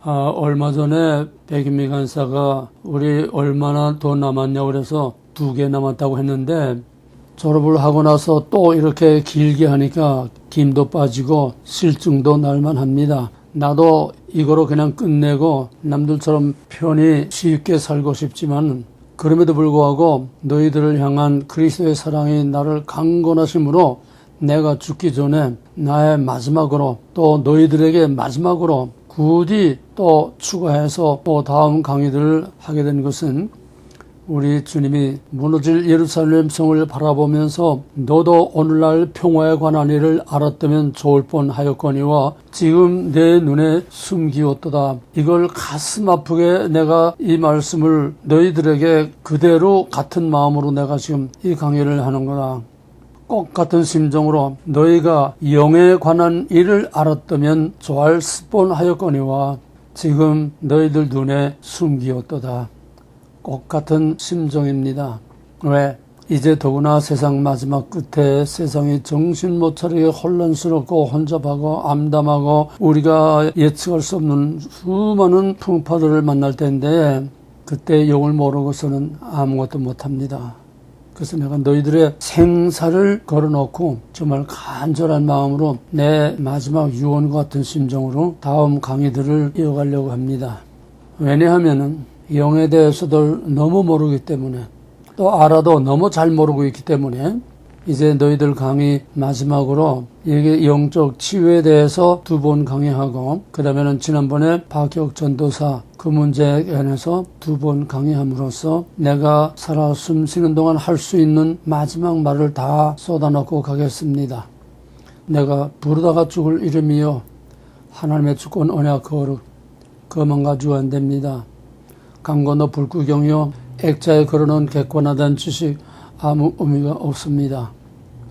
얼마 전에 백인미 간사가 우리 얼마나 더 남았냐고 그래서 2개 남았다고 했는데 졸업을 하고 나서 또 이렇게 길게 하니까 김도 빠지고 실증도 날만 합니다. 나도 이거로 그냥 끝내고 남들처럼 편히 쉽게 살고 싶지만 그럼에도 불구하고 너희들을 향한 그리스도의 사랑이 나를 강건하심으로 내가 죽기 전에 나의 마지막으로 또 너희들에게 마지막으로 굳이 또 추가해서 또 다음 강의들을 하게 된 것은 우리 주님이 무너질 예루살렘 성을 바라보면서 너도 오늘날 평화에 관한 일을 알았다면 좋을 뻔하였거니와 지금 내 눈에 숨기었도다. 이걸 가슴 아프게 내가 이 말씀을 너희들에게 그대로 같은 마음으로 내가 지금 이 강의를 하는 거다. 꼭 같은 심정으로 너희가 영에 관한 일을 알았다면 좋을 뻔하였거니와 지금 너희들 눈에 숨기었도다. 꼭 같은 심정입니다. 왜? 이제 더구나 세상 마지막 끝에 세상이 정신 못 차리게 혼란스럽고 혼잡하고 암담하고 우리가 예측할 수 없는 수많은 풍파들을 만날 텐데 그때 영을 모르고서는 아무것도 못합니다. 그래서 내가 너희들의 생사를 걸어놓고 정말 간절한 마음으로 내 마지막 유언과 같은 심정으로 다음 강의들을 이어가려고 합니다. 왜냐하면은 영에 대해서도 너무 모르기 때문에 또 알아도 너무 잘 모르고 있기 때문에 이제 너희들 강의 마지막으로 이게 영적 치유에 대해서 2번 강의하고 그 다음에는 지난번에 박혁 전도사 그 문제에 관해서 2번 강의함으로써 내가 살아 숨쉬는 동안 할 수 있는 마지막 말을 다 쏟아놓고 가겠습니다. 내가 부르다가 죽을 이름이요 하나님의 주권 언약 거룩 그것만 가지고 안 됩니다. 강 건너 불구경이요 액자에 걸어놓은 객관화된 지식 아무 의미가 없습니다.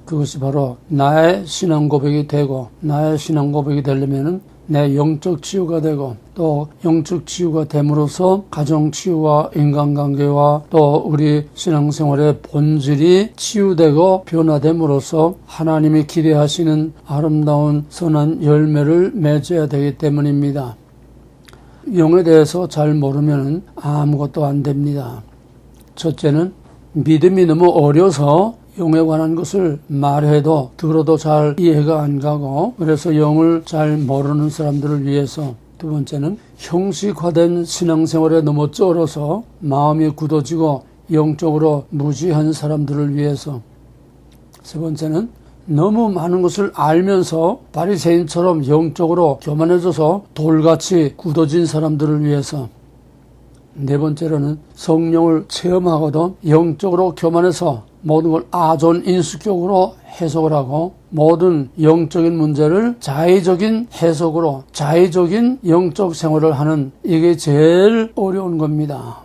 그것이 바로 나의 신앙 고백이 되고 나의 신앙 고백이 되려면은 내 영적 치유가 되고 또 영적 치유가 됨으로써 가정 치유와 인간관계와 또 우리 신앙생활의 본질이 치유되고 변화됨으로써 하나님이 기대하시는 아름다운 선한 열매를 맺어야 되기 때문입니다. 영에 대해서 잘 모르면 아무것도 안 됩니다. 첫째는 믿음이 너무 어려서 영에 관한 것을 말해도 들어도 잘 이해가 안 가고 그래서 영을 잘 모르는 사람들을 위해서 두 번째는 형식화된 신앙생활에 너무 쩔어서 마음이 굳어지고 영적으로 무지한 사람들을 위해서 세 번째는 너무 많은 것을 알면서 바리새인처럼 영적으로 교만해져서 돌같이 굳어진 사람들을 위해서 네 번째로는 성령을 체험하고도 영적으로 교만해서 모든 걸 아존인수격으로 해석을 하고 모든 영적인 문제를 자의적인 해석으로 자의적인 영적 생활을 하는 이게 제일 어려운 겁니다.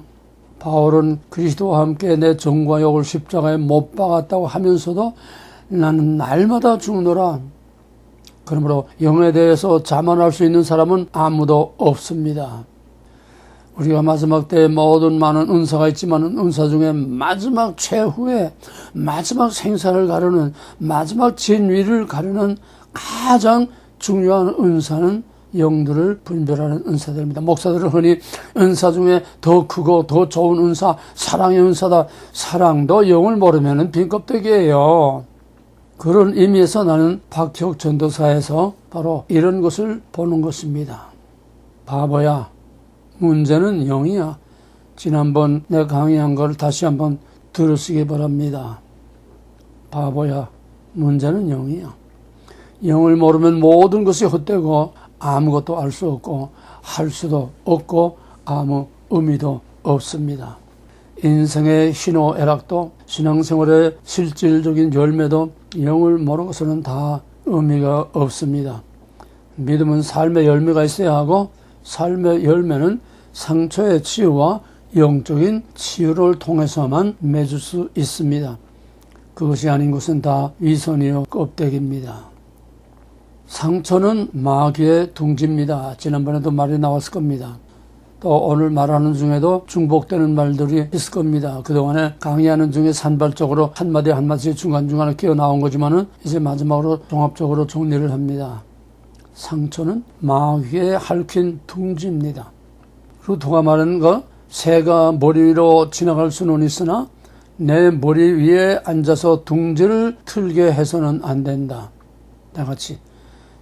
바울은 그리스도와 함께 내 정과 욕을 십자가에 못 박았다고 하면서도 나는 날마다 죽노라. 그러므로 영에 대해서 자만할 수 있는 사람은 아무도 없습니다. 우리가 마지막 때에 모든 많은 은사가 있지만 은사 중에 마지막 최후의 마지막 생사를 가르는 마지막 진위를 가르는 가장 중요한 은사는 영들을 분별하는 은사들입니다. 목사들은 흔히 은사 중에 더 크고 더 좋은 은사 사랑의 은사다. 사랑도 영을 모르면 빈 껍데기예요. 그런 의미에서 나는 박혁 전도사에서 바로 이런 것을 보는 것입니다. 바보야, 문제는 영이야. 지난번 내가 강의한 걸 다시 한번 들으시기 바랍니다. 바보야, 문제는 영이야. 영을 모르면 모든 것이 헛되고 아무것도 알 수 없고 할 수도 없고 아무 의미도 없습니다. 인생의 희노애락도 신앙생활의 실질적인 열매도 영을 모르는 것은 다 의미가 없습니다. 믿음은 삶의 열매가 있어야 하고 삶의 열매는 상처의 치유와 영적인 치유를 통해서만 맺을 수 있습니다. 그것이 아닌 것은 다 위선이요 껍데기입니다. 상처는 마귀의 둥지입니다. 지난번에도 말이 나왔을 겁니다. 또 오늘 말하는 중에도 중복되는 말들이 있을 겁니다. 그동안에 강의하는 중에 산발적으로 한마디 한마디 중간중간에 끼어 나온 거지만은 이제 마지막으로 종합적으로 정리를 합니다. 상처는 마귀의 핥힌 둥지입니다. 그리고 누가 말하는 거, 새가 머리 위로 지나갈 수는 있으나 내 머리 위에 앉아서 둥지를 틀게 해서는 안 된다. 다같이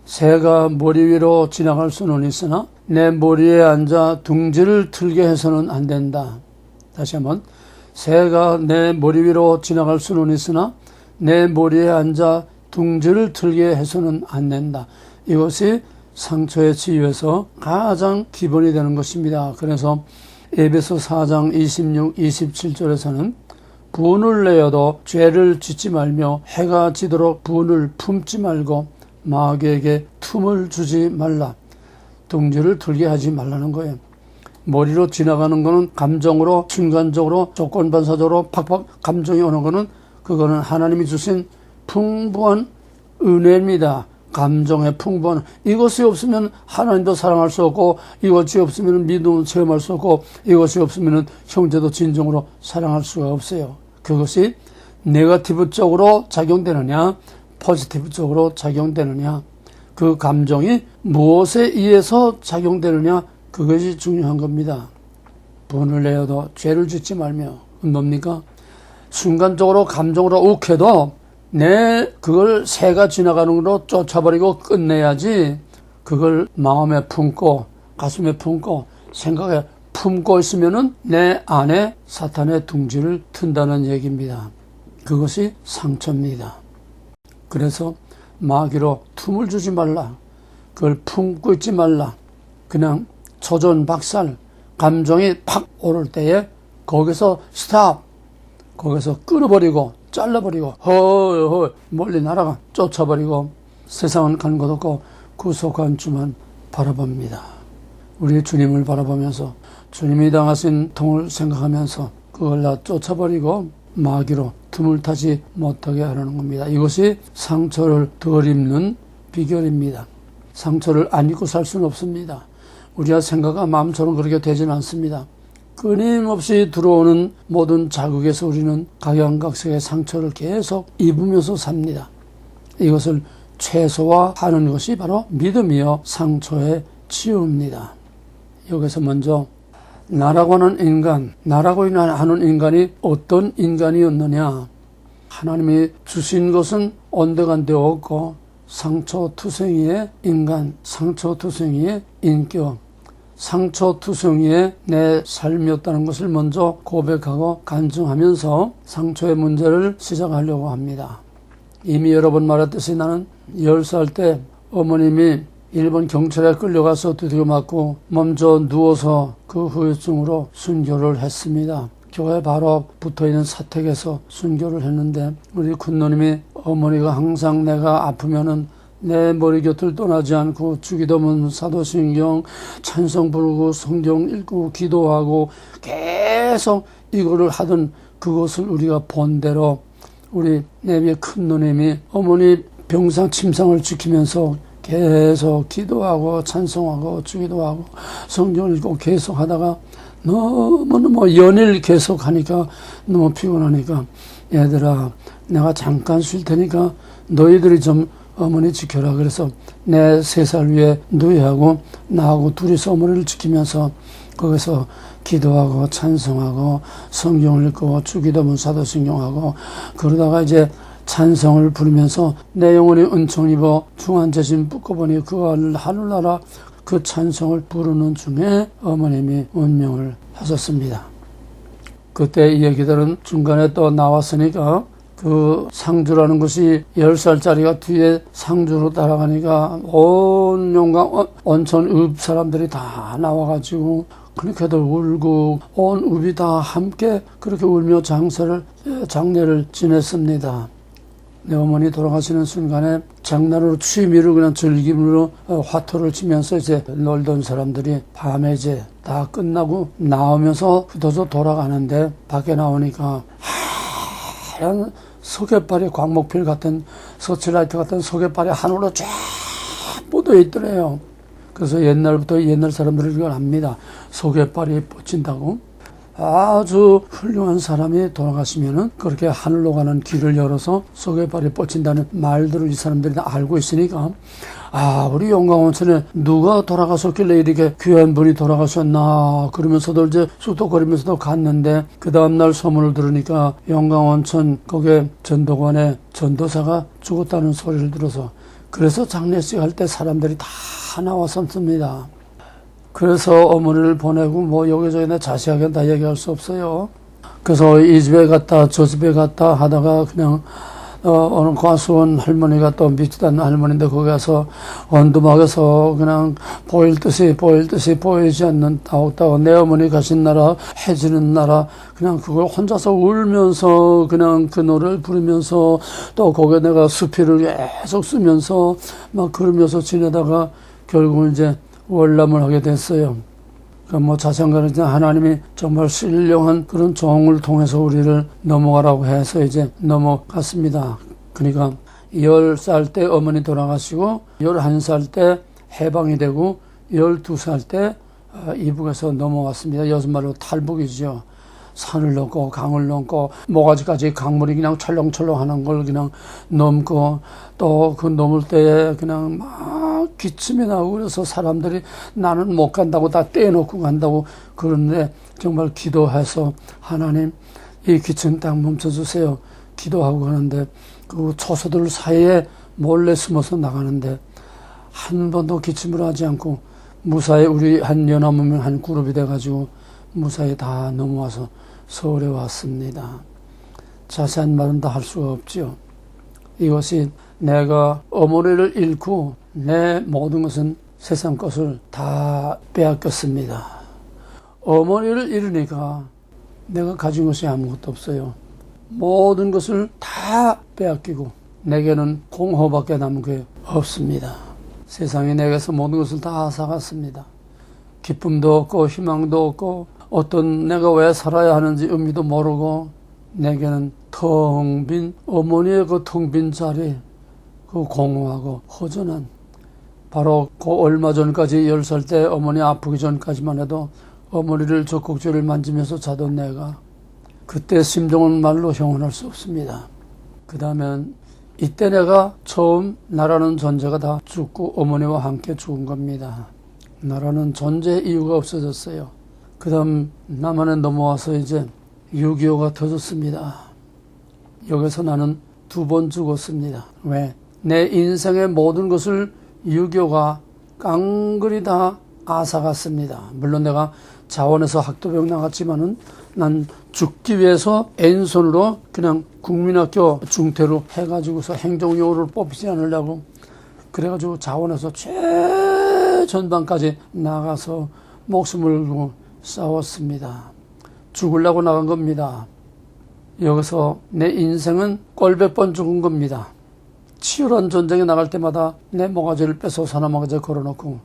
새가 머리 위로 지나갈 수는 있으나 내 머리에 앉아 둥지를 틀게 해서는 안 된다. 다시 한번, 새가 내 머리 위로 지나갈 수는 있으나 내 머리에 앉아 둥지를 틀게 해서는 안 된다. 이것이 상처의 치유에서 가장 기본이 되는 것입니다. 그래서 에베소 4장 26, 27절에서는 분을 내어도 죄를 짓지 말며 해가 지도록 분을 품지 말고 마귀에게 틈을 주지 말라. 둥지를 틀게 하지 말라는 거예요. 머리로 지나가는 거는 감정으로, 순간적으로, 조건반사적으로 팍팍 감정이 오는 거는 그거는 하나님이 주신 풍부한 은혜입니다. 감정의 풍부한, 이것이 없으면 하나님도 사랑할 수 없고, 이것이 없으면 믿음을 체험할 수 없고, 이것이 없으면 형제도 진정으로 사랑할 수가 없어요. 그것이 네거티브 쪽으로 작용되느냐, 포지티브 쪽으로 작용되느냐, 그 감정이 무엇에 의해서 작용되느냐, 그것이 중요한 겁니다. 분을 내어도 죄를 짓지 말며, 뭡니까? 순간적으로 감정으로 욱해도 그걸 새가 지나가는 걸로 쫓아버리고 끝내야지, 그걸 마음에 품고 가슴에 품고 생각에 품고 있으면은 내 안에 사탄의 둥지를 튼다는 얘기입니다. 그것이 상처입니다. 그래서 마귀로 틈을 주지 말라. 그걸 품고 있지 말라. 그냥 초전박살, 감정이 팍 오를 때에 거기서 스탑, 거기서 끊어버리고 잘라버리고 헐 멀리 날아가 쫓아버리고 세상은 간 것 없고 구속한 주만 바라봅니다. 우리 주님을 바라보면서 주님이 당하신 통을 생각하면서 그걸 다 쫓아버리고 마귀로 틈을 타지 못하게 하라는 겁니다. 이것이 상처를 덜 입는 비결입니다. 상처를 안 입고 살 수는 없습니다. 우리가 생각과 마음처럼 그렇게 되지는 않습니다. 끊임없이 들어오는 모든 자극에서 우리는 각양각색의 상처를 계속 입으면서 삽니다. 이것을 최소화하는 것이 바로 믿음이요 상처의 치유입니다. 여기서 먼저 나라고 하는 인간, 나라고 하는 인간이 어떤 인간이었느냐. 하나님이 주신 것은 온데간데 없고 상처투성이의 인간, 상처투성이의 인격, 상처투성이의 내 삶이었다는 것을 먼저 고백하고 간증하면서 상처의 문제를 시작하려고 합니다. 이미 여러 번 말했듯이 나는 10살 때 어머님이 일본 경찰에 끌려가서 두드려 맞고 먼저 누워서 그 후유증으로 순교를 했습니다. 교회 바로 붙어있는 사택에서 순교를 했는데 우리 군노님이 어머니가 항상 내가 아프면은 내 머리 곁을 떠나지 않고 주기도문, 사도신경, 찬송 부르고 성경 읽고 기도하고 계속 이거를 하던 그것을 우리가 본 대로 우리 내비의 큰 누님이 어머니 병상 침상을 지키면서 계속 기도하고 찬송하고 주기도하고 성경을 읽고 계속 하다가 너무너무 연일 계속 하니까 너무 피곤하니까 얘들아 내가 잠깐 쉴 테니까 너희들이 좀 어머니 지켜라. 그래서 내 3살 위에 누이하고 나하고 둘이서 어머니를 지키면서 거기서 기도하고 찬송하고 성경을 읽고 주기도문 사도신경하고 그러다가 이제 찬성을 부르면서 내 영혼이 은총 입어 중한재심 뿌꺼보니 그 하늘나라 그 찬성을 부르는 중에 어머님이 운명을 하셨습니다. 그때 이 얘기들은 중간에 또 나왔으니까 그 상주라는 것이 10살짜리가 뒤에 상주로 따라가니까 온 영광 온천 읍 사람들이 다 나와가지고 그렇게들 울고 온 읍이 다 함께 그렇게 울며 장례를 지냈습니다. 내 어머니 돌아가시는 순간에 장난으로 취미로 그냥 즐김으로 화투를 치면서 이제 놀던 사람들이 밤에 이제 다 끝나고 나오면서 흩어져 돌아가는데 밖에 나오니까 하얀 소개발이 광목필 같은 서치라이트 같은 소개발이 하늘로 쫙 뻗어 있더래요. 그래서 옛날부터 옛날 사람들이 이걸 압니다. 소개발이 뻗친다고. 아주 훌륭한 사람이 돌아가시면은 그렇게 하늘로 가는 길을 열어서 속에 발이 뻗친다는 말들을 이 사람들이 다 알고 있으니까, 우리 용강원천에 누가 돌아가셨길래 이렇게 귀한 분이 돌아가셨나 그러면서도 이제 쑥덕거리면서도 갔는데, 그 다음날 소문을 들으니까 용강원천 거기에 전도관에 전도사가 죽었다는 소리를 들어서, 그래서 장례식 할 때 사람들이 다 나왔었습니다. 그래서 어머니를 보내고 뭐 여기저기 자세하게 다 얘기할 수 없어요. 그래서 이 집에 갔다 저 집에 갔다 하다가 그냥 어느 과수원 할머니가 또 미치던 할머니인데 거기 가서 언두막에서 그냥 보일 듯이 보이지 않는 따옥따옥 내 어머니 가신 나라 해지는 나라, 그냥 그걸 혼자서 울면서 그냥 그 노래를 부르면서 또 거기에 내가 수필을 계속 쓰면서 막 그러면서 지내다가 결국 이제 월남을 하게 됐어요. 뭐 자생가는 하나님이 정말 신령한 그런 종을 통해서 우리를 넘어가라고 해서 이제 넘어갔습니다. 그러니까 10살 때 어머니 돌아가시고 11살 때 해방이 되고 12살 때 이북에서 넘어왔습니다. 여섯말로 탈북이죠. 산을 넘고 강을 넘고 모가지까지 강물이 그냥 철렁철렁 하는 걸 그냥 넘고, 또 그 넘을 때에 그냥 막 기침이 나고 그래서 사람들이 나는 못 간다고 다 떼놓고 간다고 그러는데, 정말 기도해서 하나님 이 기침 딱 멈춰주세요 기도하고 가는데, 그 초소들 사이에 몰래 숨어서 나가는데 한 번도 기침을 하지 않고 무사히 우리 한 연합문명 한 그룹이 돼가지고 무사히 다 넘어와서 서울에 왔습니다. 자세한 말은 다 할 수가 없죠. 이것이 내가 어머니를 잃고 내 모든 것은 세상 것을 다 빼앗겼습니다. 어머니를 잃으니까 내가 가진 것이 아무것도 없어요. 모든 것을 다 빼앗기고 내게는 공허밖에 남은 게 없습니다. 세상이 내게서 모든 것을 다 앗아갔습니다. 기쁨도 없고 희망도 없고 어떤 내가 왜 살아야 하는지 의미도 모르고, 내게는 텅 빈 어머니의 그 텅 빈 자리, 그 공허하고 허전한, 바로 그 얼마 전까지 10살 때 어머니 아프기 전까지만 해도 어머니를 젖꼭지를 만지면서 자던 내가, 그때 심정은 말로 형언할 수 없습니다. 그 다음엔 이때 내가 처음 나라는 존재가 다 죽고 어머니와 함께 죽은 겁니다. 나라는 존재 이유가 없어졌어요. 그 다음 남한에 넘어와서 이제 6.25가 터졌습니다. 여기서 나는 2번 죽었습니다. 왜? 내 인생의 모든 것을 6.25가 깡그리 다 앗아갔습니다. 물론 내가 자원에서 학도병 나갔지만은 난 죽기 위해서 N손으로 그냥 국민학교 중퇴로 해가지고서 행정요원을 뽑히지 않으려고 그래가지고 자원에서 최전방까지 나가서 목숨을 걸고 싸웠습니다. 죽으려고 나간 겁니다. 여기서 내 인생은 꼴백 번 죽은 겁니다. 치열한 전쟁에 나갈 때마다 내 모가지를 빼서 사나 모가지 걸어놓고,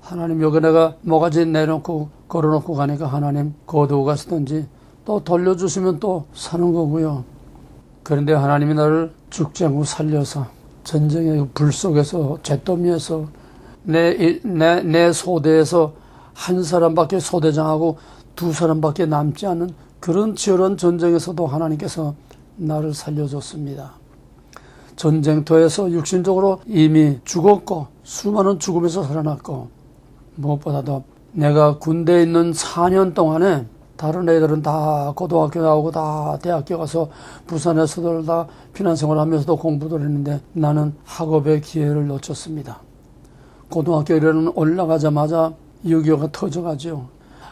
하나님 여기 내가 모가지 내놓고 걸어놓고 가니까 하나님 거두어 가시든지 또 돌려주시면 또 사는 거고요. 그런데 하나님이 나를 죽지 않고 살려서 전쟁의 불 속에서 잿더미에서 내 소대에서 한 사람밖에 소대장하고 2사람밖에 남지 않은 그런 치열한 전쟁에서도 하나님께서 나를 살려줬습니다. 전쟁터에서 육신적으로 이미 죽었고 수많은 죽음에서 살아났고, 무엇보다도 내가 군대에 있는 4년 동안에 다른 애들은 다 고등학교 나오고 다 대학교 가서 부산에서도 다 피난생활 하면서도 공부도 했는데 나는 학업의 기회를 놓쳤습니다. 고등학교 1학년 올라가자마자 6.25가 터져가지고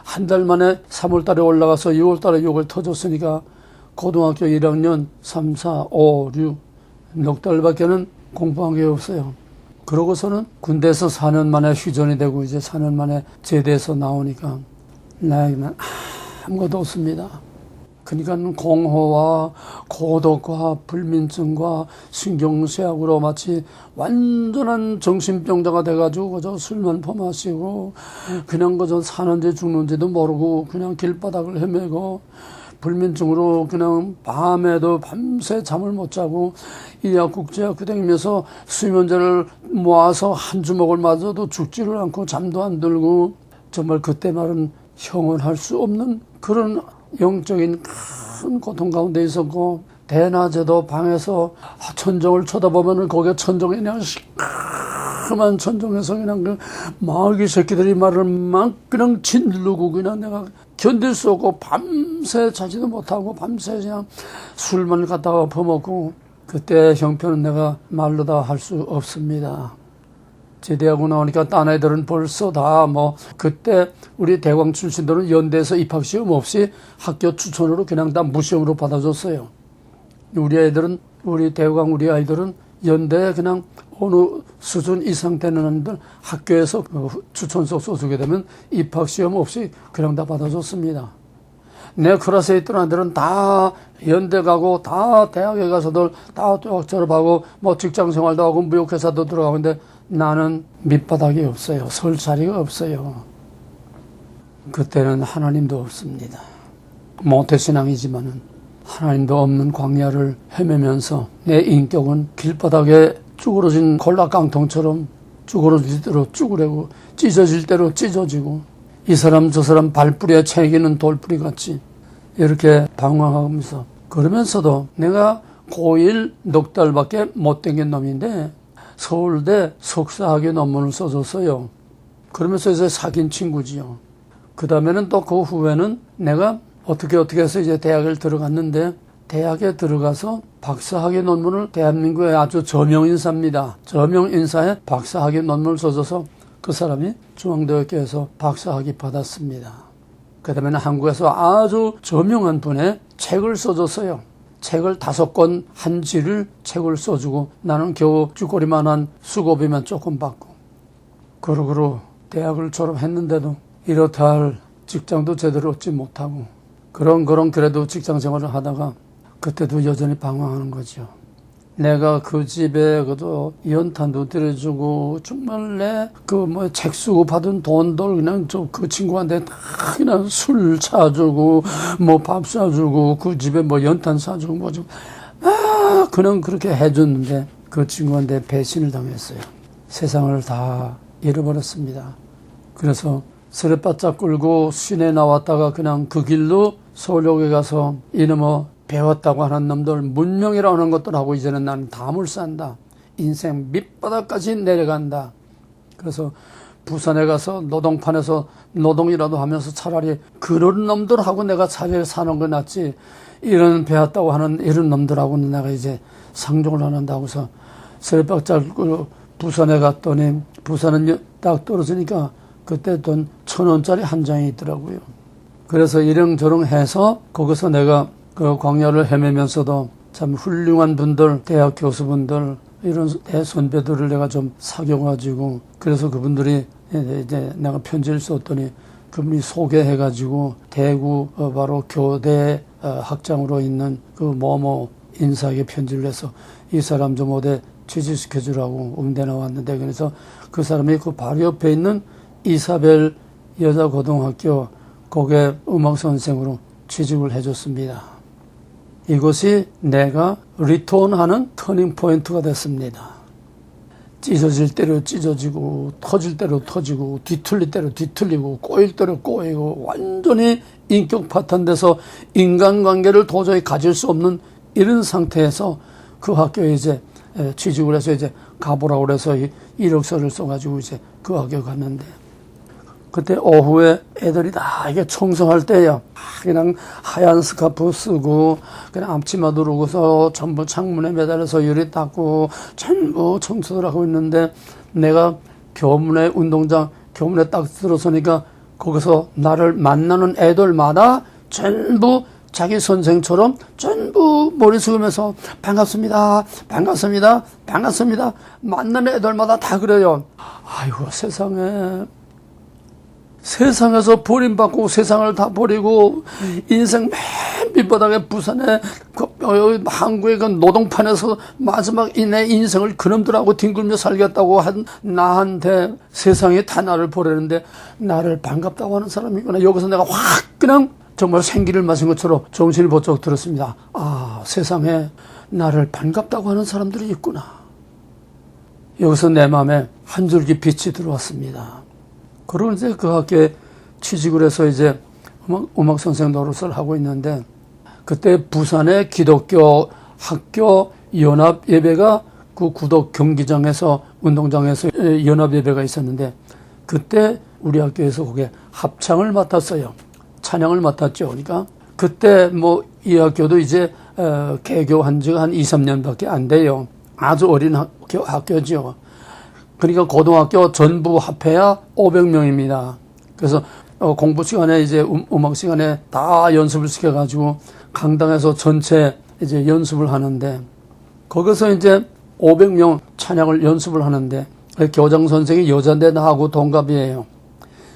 한 달 만에 3월 달에 올라가서 6월 달에 6월 터졌으니까 고등학교 1학년 3, 4, 5, 6 넉 달밖에는 공부한 게 없어요. 그러고서는 군대에서 4년 만에 휴전이 되고 이제 4년 만에 제대해서 나오니까 나에게는 아무것도 없습니다. 그러니까 공허와 고독과 불면증과 신경쇠약으로 마치 완전한 정신병자가 돼가지고 그저 술만 퍼마시고 그냥 그저 사는지 죽는지도 모르고 그냥 길바닥을 헤매고, 불면증으로 그냥 밤에도 밤새 잠을 못 자고 이약국제약 다니면서 수면제를 모아서 한 주먹을 맞아도 죽지를 않고 잠도 안 들고, 정말 그때 말은 형언할 수 없는 그런 영적인 큰 고통 가운데 있었고, 대낮에도 방에서 천정을 쳐다보면은 거기에 천정이 그냥 시커먼 천정에서 그냥 그 마귀 새끼들이 말을 막 그냥 짓누르고 그냥 내가 견딜 수 없고 밤새 자지도 못하고 밤새 그냥 술만 갖다가 퍼먹고, 그때 형편은 내가 말로 다 할 수 없습니다. 제대하고 나오니까 딴 애들은 벌써 다 그때 우리 대광 출신들은 연대에서 입학시험 없이 학교 추천으로 그냥 다 무시험으로 받아줬어요. 우리 대광 우리 아이들은 연대에 그냥 어느 수준 이상 되는 애들 학교에서 추천서 써주게 되면 입학시험 없이 그냥 다 받아줬습니다. 내 클래스에 있던 애들은 다 연대 가고 다 대학에 가서들 다 졸업하고 직장 생활도 하고 무역회사도 들어가는데 나는 밑바닥이 없어요. 설 자리가 없어요. 그때는 하나님도 없습니다. 모태신앙이지만은 하나님도 없는 광야를 헤매면서 내 인격은 길바닥에 쭈그러진 콜라깡통처럼 쭈그러질 대로 쭈그레고 찢어질 대로 찢어지고 이 사람 저 사람 발뿌리에 채기는 돌뿌리 같이 이렇게 방황하면서, 그러면서도 내가 고1 넉 달밖에 못 댕긴 놈인데 서울대 석사학위 논문을 써줬어요. 그러면서 이제 사귄 친구지요. 그 다음에는 또 그 후에는 내가 어떻게 해서 이제 대학을 들어갔는데, 대학에 들어가서 박사학위 논문을 대한민국의 아주 저명인사입니다. 저명인사에 박사학위 논문을 써줘서 그 사람이 중앙대학교에서 박사학위 받았습니다. 그 다음에는 한국에서 아주 저명한 분의 책을 써줬어요. 책을 5권 한 지를 책을 써주고 나는 겨우 쭈꼬리만한 수고비만 조금 받고, 그러고로 대학을 졸업했는데도 이렇다 할 직장도 제대로 얻지 못하고 그래도 직장 생활을 하다가 그때도 여전히 방황하는 거죠. 내가 그 집에 그도 연탄도 들여주고 정말 내 책 쓰고 받은 돈들 그냥 그 친구한테 다 그냥 술 사주고 밥 사주고 그 집에 연탄 사주고 그냥 그렇게 해줬는데 그 친구한테 배신을 당했어요. 세상을 다 잃어버렸습니다. 그래서 스레바짝 끌고 시내 나왔다가 그냥 그 길로 서울역에 가서 이놈의 배웠다고 하는 놈들 문명이라는 것들 하고 이제는 나는 담을 쌓는다. 인생 밑바닥까지 내려간다. 그래서 부산에 가서 노동판에서 노동이라도 하면서 차라리 그런 놈들하고 내가 차라리 사는 거 낫지, 이런 배웠다고 하는 이런 놈들하고는 내가 이제 상종을 안 한다고 해서 스레바짝 부산에 갔더니 부산은 딱 떨어지니까 그때 돈 1,000원짜리 한 장이 있더라고요. 그래서 이렁저렁 해서 거기서 내가 그 광야를 헤매면서도 참 훌륭한 분들, 대학 교수분들, 이런 대 선배들을 내가 좀 사귀어가지고, 그래서 그분들이 이제 내가 편지를 썼더니 그분이 소개해가지고 대구 바로 교대 학장으로 있는 그 뭐뭐 인사에게 편지를 해서 이 사람 좀 어디 취직시켜주라고 음대 나왔는데, 그래서 그 사람이 그 바로 옆에 있는 이사벨 여자고등학교 거기에 음악선생으로 취직을 해줬습니다. 이것이 내가 리턴하는 터닝 포인트가 됐습니다. 찢어질 대로 찢어지고 터질 대로 터지고 뒤틀릴 대로 뒤틀리고 꼬일 대로 꼬이고 완전히 인격 파탄돼서 인간관계를 도저히 가질 수 없는 이런 상태에서 그 학교에 이제 취직을 해서 이제 가보라고 그래서 이력서를 써가지고 이제 그 학교 갔는데, 그때 오후에 애들이 다 이게 청소할 때야 그냥 하얀 스카프 쓰고 그냥 앞치마 두르고서 전부 창문에 매달려서 유리 닦고 전부 청소를 하고 있는데, 내가 교문에 운동장 교문에 딱 들어서니까 거기서 나를 만나는 애들마다 전부 자기 선생처럼 전부 머리 숙이면서 반갑습니다, 반갑습니다, 반갑습니다. 만나는 애들마다 다 그래요. 아이고 세상에서 버림받고 세상을 다 버리고 인생 맨 밑바닥에 부산에 한국의 그 노동판에서 마지막 내 인생을 그놈들하고 뒹굴며 살겠다고 한 나한테 세상이 다 나를 버리는데 나를 반갑다고 하는 사람이구나. 여기서 내가 확 그냥 정말 생기를 마신 것처럼 정신이 번쩍 들었습니다. 아, 세상에 나를 반갑다고 하는 사람들이 있구나. 여기서 내 마음에 한 줄기 빛이 들어왔습니다. 그러고 이제 그 학교에 취직을 해서 이제 음악 선생 노릇을 하고 있는데, 그때 부산의 기독교 학교 연합 예배가 그 구덕 경기장에서 운동장에서 연합 예배가 있었는데, 그때 우리 학교에서 그게 합창을 맡았어요. 찬양을 맡았죠. 그러니까 그때 뭐 이 학교도 이제 개교한 지가 한 2, 3년밖에 안 돼요. 아주 어린 학교죠. 그러니까 고등학교 전부 합해야 500명입니다. 그래서 공부 시간에 이제 음악 시간에 다 연습을 시켜가지고 강당에서 전체 이제 연습을 하는데, 거기서 이제 500명 찬양을 연습을 하는데, 교장 선생이 여자인데 나하고 동갑이에요.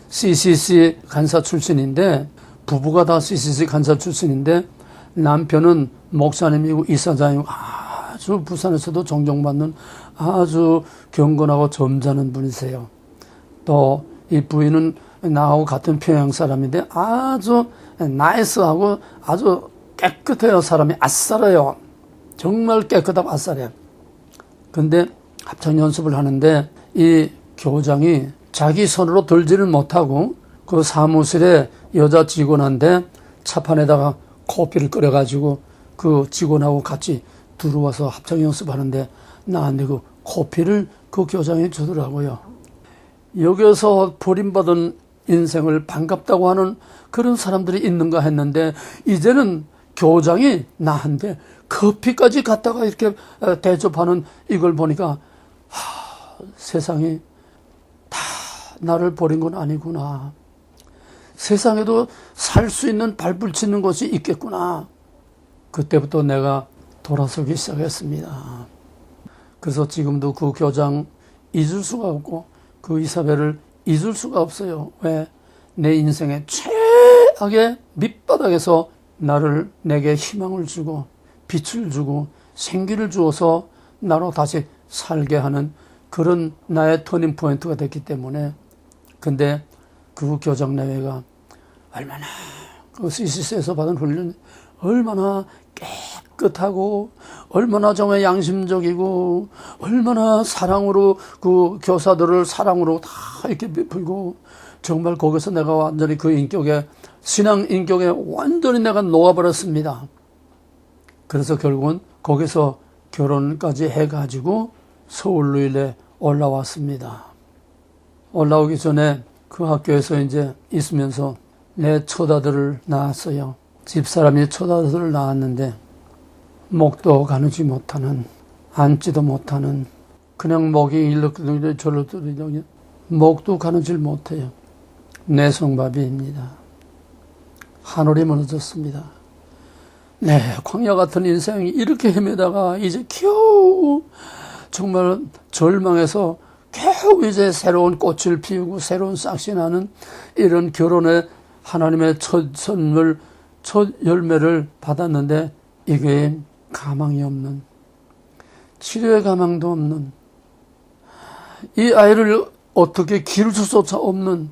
CCC 간사 출신인데, 부부가 다 CCC 간사 출신인데, 남편은 목사님이고 이사장이고 아주 부산에서도 존경받는 아주 경건하고 점잖은 분이세요. 또 이 부인은 나하고 같은 평양 사람인데 아주 나이스하고 아주 깨끗해요. 사람이 아싸라요. 정말 깨끗하고 아싸래요. 근데 합창 연습을 하는데 이 교장이 자기 손으로 들지는 못하고 그 사무실에 여자 직원한테 차판에다가 커피를 끓여가지고 그 직원하고 같이 들어와서 합창 연습하는데 나한테 그 커피를 그 교장이 주더라고요. 여기서 버림받은 인생을 반갑다고 하는 그런 사람들이 있는가 했는데, 이제는 교장이 나한테 커피까지 갖다가 이렇게 대접하는 이걸 보니까 세상이 다 나를 버린 건 아니구나. 세상에도 살 수 있는 발붙이는 곳이 있겠구나. 그때부터 내가 돌아서기 시작했습니다. 그래서 지금도 그 교장 잊을 수가 없고 그 이사벨을 잊을 수가 없어요. 왜? 내 인생의 최악의 밑바닥에서 내게 희망을 주고 빛을 주고 생기를 주어서 나로 다시 살게 하는 그런 나의 터닝 포인트가 됐기 때문에. 근데 그 교장 내외가 얼마나 그 CCC에서 받은 훈련이 얼마나 깨끗하고 얼마나 정말 양심적이고 얼마나 사랑으로 그 교사들을 사랑으로 다 이렇게 베풀고, 정말 거기서 내가 완전히 그 인격에, 신앙 인격에 완전히 내가 녹아버렸습니다. 그래서 결국은 거기서 결혼까지 해가지고 서울로 일에 올라왔습니다. 올라오기 전에 그 학교에서 이제 있으면서 내 첫 아들을 낳았어요. 집사람이 첫 아들을 낳았는데 목도 가누지 못하는, 앉지도 못하는, 그냥 목이 이렇게 저렇게 목도 가누질 못해요. 뇌성마비입니다. 하늘이 무너졌습니다. 네, 광야 같은 인생이 이렇게 헤매다가 이제 겨우 정말 절망해서 겨우 이제 새로운 꽃을 피우고 새로운 싹이 나는 이런 결혼의 하나님의 첫 선물, 첫 열매를 받았는데 이게 가망이 없는, 치료의 가망도 없는, 이 아이를 어떻게 기를 수조차 없는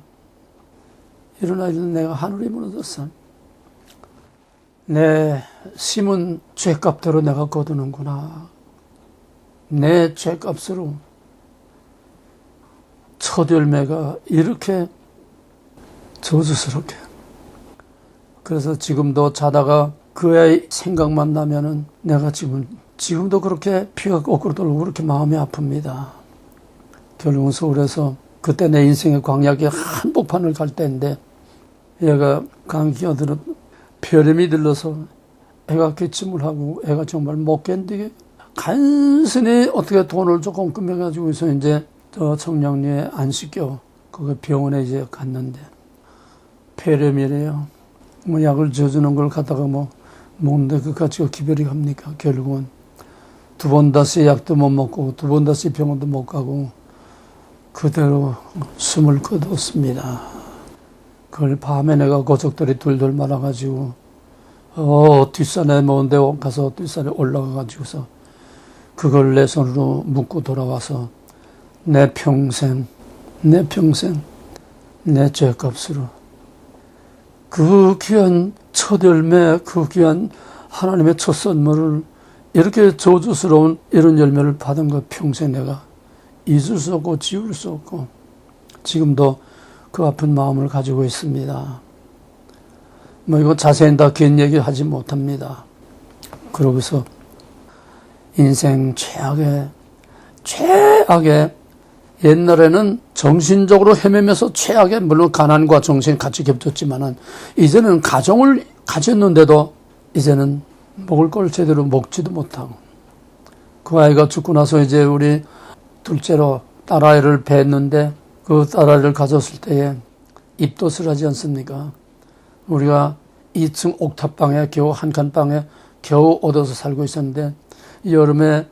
이런 아이를 내가 하늘이 무너졌어. 내 심은 죄값대로 내가 거두는구나. 내 죄값으로 첫 열매가 이렇게 저주스럽게. 그래서 지금도 자다가 그 아이 생각만 나면은 내가 지금도 그렇게 피가 거꾸로 돌고 그렇게 마음이 아픕니다. 결국은 서울에서 그때 내 인생의 광야기 한복판을 갈 때인데, 얘가 감기가 들어 폐렴이 들러서 애가 기침을 하고 애가 정말 못 견디게 간신히 어떻게 돈을 조금 꾸며가지고 해서 이제 저 청량리에 안 씻겨 그 병원에 이제 갔는데 폐렴이래요. 뭐 약을 줘주는 걸 갖다가 뭐 먹는데 그 가지고 기별이 갑니까? 결국은 두 번 다시 약도 못 먹고 두 번 다시 병원도 못 가고 그대로 숨을 거뒀습니다. 그걸 밤에 내가 고속들이 둘둘 말아가지고 뒷산에 먼데 가서 뒷산에 올라가가지고서 그걸 내 손으로 묶고 돌아와서 내 평생 내 죄값으로 그 귀한 첫 열매, 그 귀한 하나님의 첫 선물을 이렇게 저주스러운 이런 열매를 받은 것 평생 내가 잊을 수 없고 지울 수 없고 지금도 그 아픈 마음을 가지고 있습니다. 뭐 이거 자세히 다 긴 얘기 하지 못합니다. 그러고서 인생 최악의 옛날에는 정신적으로 헤매면서 최악의, 물론 가난과 정신이 같이 겹쳤지만은 이제는 가정을 가졌는데도 이제는 먹을 걸 제대로 먹지도 못하고, 그 아이가 죽고 나서 이제 우리 둘째로 딸아이를 뵀는데 그 딸아이를 가졌을 때에 입덧을 하지 않습니까? 우리가 2층 옥탑방에 겨우 한 칸 방에 겨우 얻어서 살고 있었는데 여름에